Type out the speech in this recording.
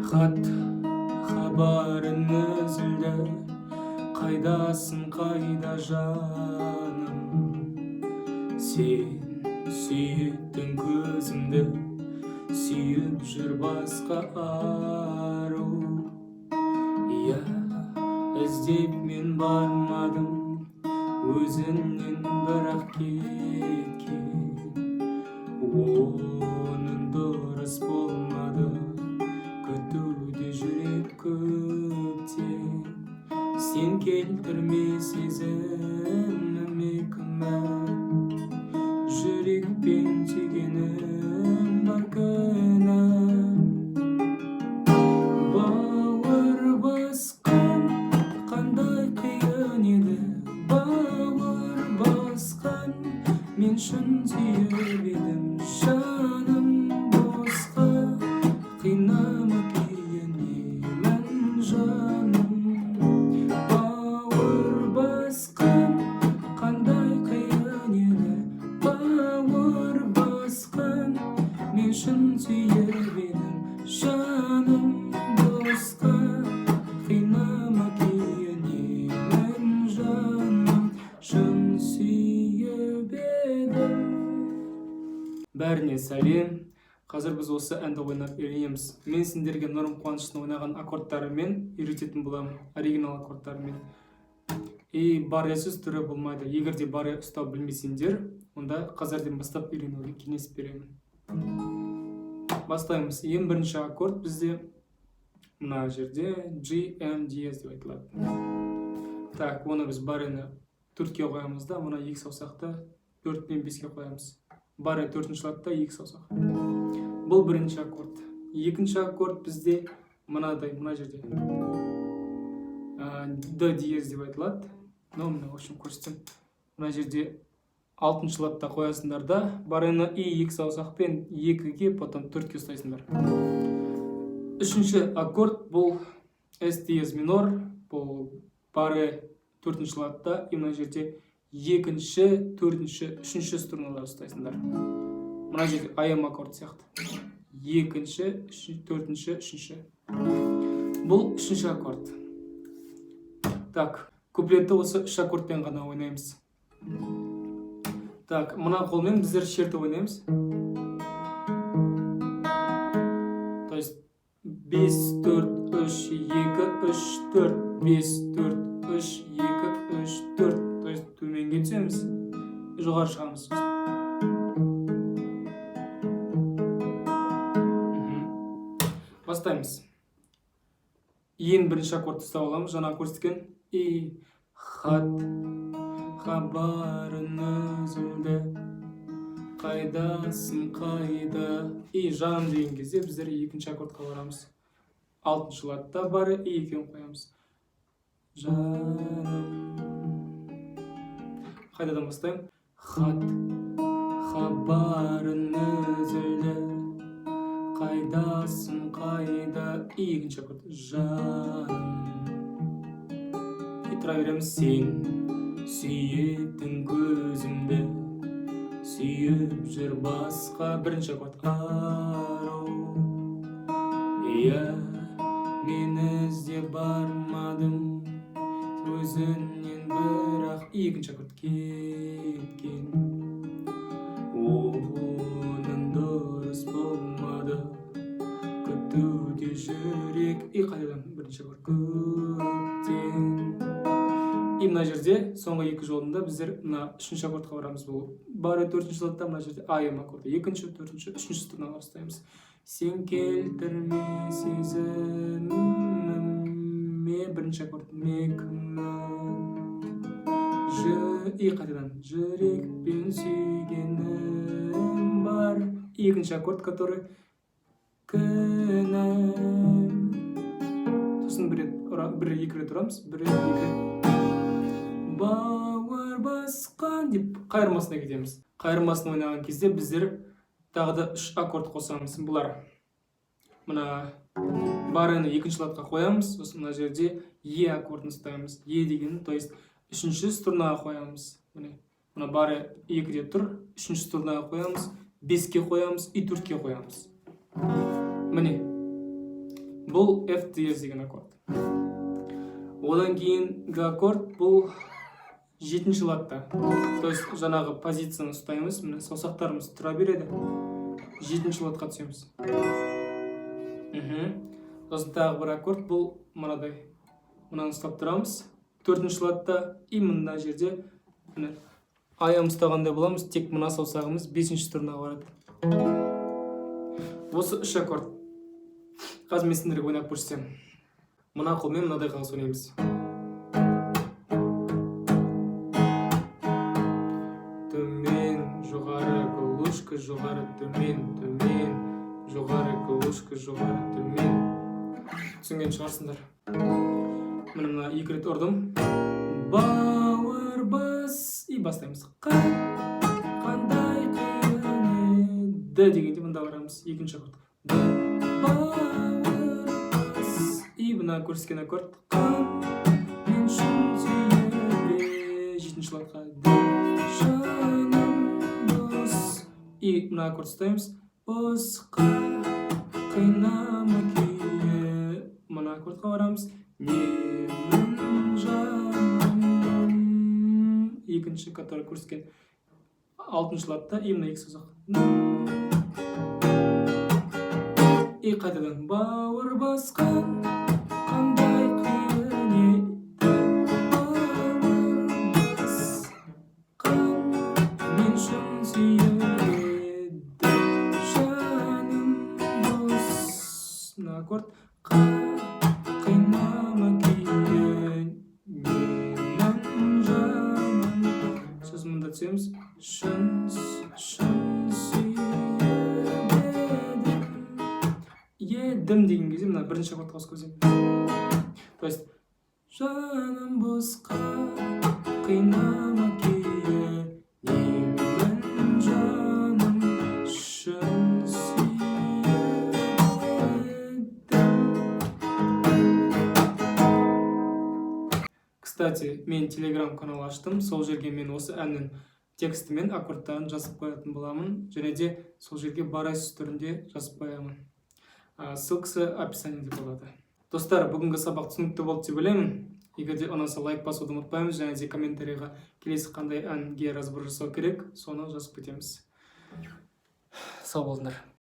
Хат хабарын үзілді, қайдасың қайда жаным? Сен сүйеттің көзімді, сүйіп жүр басқа ару. Я іздеп мен бармадым, өзіңнен бірақ кеткен. Оның дұрыс болмады, күтуде жүрек көптен. Сен келтірме сезіміме күмән, жүрекпен сүйгенім бар күнәм. Бауыр басқан қандай қиын еді, бауыр басқан мен шын сүйіп едім. Жаным босқа қинама күйінемін жаным. Бауыр басқан қандай қиын еді, бауыр басқан мен шын сүйіп едім. Жаным босқа қинама күйінемін жаным, шын сүйіп едім. Бәріне сәлем. Қазір біз осы әнді ойнап үйренеміз. Мен сендерге Нұрым Қуаныштың ойнаған аккордтарымен үйрететін боламын, оригинал аккордтарымен. Барресіз түрі болмайды. Егер де барре ұстау білмесеңдер, онда қазірден бастап үйренуге кеңес беремін. Бастаймыз. Ең бірінші аккорд бізде мына жерде G, M, DS деп айтылады. Так, оны біз баррені 4-ке қоямыз да, мына 2 саусақты 4 пен 5-ке қоямыз. Барре 4-ші латта 2 саусақ. Бұл бірінші аккорд. Екінші аккорд бізде мынадай, мына жерде D диез деп айтылады. Мына общем көрсетсем, мына жерде 6-ші латта қоясыңдар да, баррені 2 саусақпен 2-ге, потом 4-ке ұстайсыңдар. Үшінші аккорд бұл S диез минор, бұл барре 4-ші латта, и мына жерде 2-ші, 4-ші, 3-ші струналар ұстайсыңдар. Мына жерде AM аккорд сияқты. 2-ші, 4-ші, 3-ші. Бұл 3-ші аккорд. Так, куплетті осы 3 аккордпен ғана ойнаймыз. Так, мына қолмен біздер шерті ойнаймыз. То есть 5, 4, 3, 2, 3, 4, 5, 4, 3, 2, 3, 4. То есть төменге түсеміз, жоғары шығамыз. Бастаймыз. Ең бірінші аккордты ұстап аламыз, жаңа көрсеткен. Хат хабарын үзілді, қайдасың қайда. Жаным деген кезде біздер екінші аккордқа барамыз. 6-ші латта барре 2-ін қоямыз. Жаным. Қайдадан бастаймын? Хат хабарын үзілді, қайдасың қайда. Екінші аккорд. Жаным. Тұра береміз. Сен сүйеттің көзімді, сүйіп жүр басқа. Бірінші аккорд. Ару. Мен іздеп бармадым, өзіңнен бірақ. Екінші аккорд. Кеткен. Оның дұрыс болмады, күтуде жүрек. Қайдадан? Бірінші аккорд. Көптен. Мына жерде соңғы 2 жолында біздер мына 3-ші аккордқа барамыз. Бұл барре 4-ші латта, мына жерде AM аккорды. 2-ші, 4-ші, 3-ші струналар ұстаймыз. Сен келтірме сезіміме. Бірінші аккорд. Ме күмән. Қайдадан? Жүрекпен сүйгенім бар. 2-ші аккорд, который күнәм. Сосын бір-екі рет ұрамыз. Бір-екі. Бауыр басқан деп қайырмасына кетеміз. Қайырмасын ойнаған кезде біздер тағы да 3 аккорд қосамыз. Бұлар мына баррені 2-ші латқа қоямыз. Сосын мына жерде Е аккордын ұстаймыз. Е деген, то есть 3-ші струнаға қоямыз. Мына барре 2-де тұр, 3-ші струнаға қоямыз, 5-ке қоямыз и 4-ке қоямыз. Міне бұл F диез деген аккорд. Одан кейінгі аккорд бұл 7-ші латта. То есть жаңағы позицияны ұстаймыз, міне саусақтарымыз тұра береді. 7-ші латқа түсеміз. Сосын тағы бір аккорд бұл мынадай. Мынаны ұстап тұрамыз. 4-ші латта и мына жерде аяғымыз ұстағандай боламыз, тек мына саусағымыз 5-ші струнаға барады. Осы 3 аккорд. Қазір мен сендерге ойнап көрсетемін. Мына қолмен мынадай қағыс ойнаймыз. Төмен, жоғары, клушка, жоғары, төмен, төмен, жоғары, клушка, жоғары, төмен. Түсінген шығарсыңдар. Мына 2 рет ұрдым. Бауыр бас и бастаймыз. Қандай қиын еді дегенде мында барамыз. 2-ші аккорд. Бауыр бас и мына көрсеткен аккорд. Мен шын сүйеді 7-ші латқа. Жаным бос и мына аккорд ұстаймыз. Босқа қинама күйе. Мына аккордқа барамыз. Немін жаным. 2-ші, который көрсеткен 6-шы латта и мына 2 саусақ. И қайтадан бауыр басқан қандай қиын еді. Бауыр басқан мен шын сүйеді. Жаным бос. Мына аккорд. Қинама күйін менің жаным. Сосын мында түсеміз. Шын едім деген кезде мына 1-ші аккордқа қосып көрсетемін. То есть жаным босқа қинама күйе немін жаным шын сүйеді. Кстати, мен телеграм-канал аштым. Сол жерге мен осы әннің тексті мен аккордтарын жазып қоятын боламын. Және де сол жерге барайсыз түрінде жазып қоямын. Ссылкасы описаниеде болады. Достар, бүгінгі сабақ түсінікті болды деп ойлаймын. Егер де ұнаса лайк басуды ұмытпаймыз, және де комментарийға келесі қандай әнге разбор жасау керек, соны жазып кетеміз. Сау болыңдар.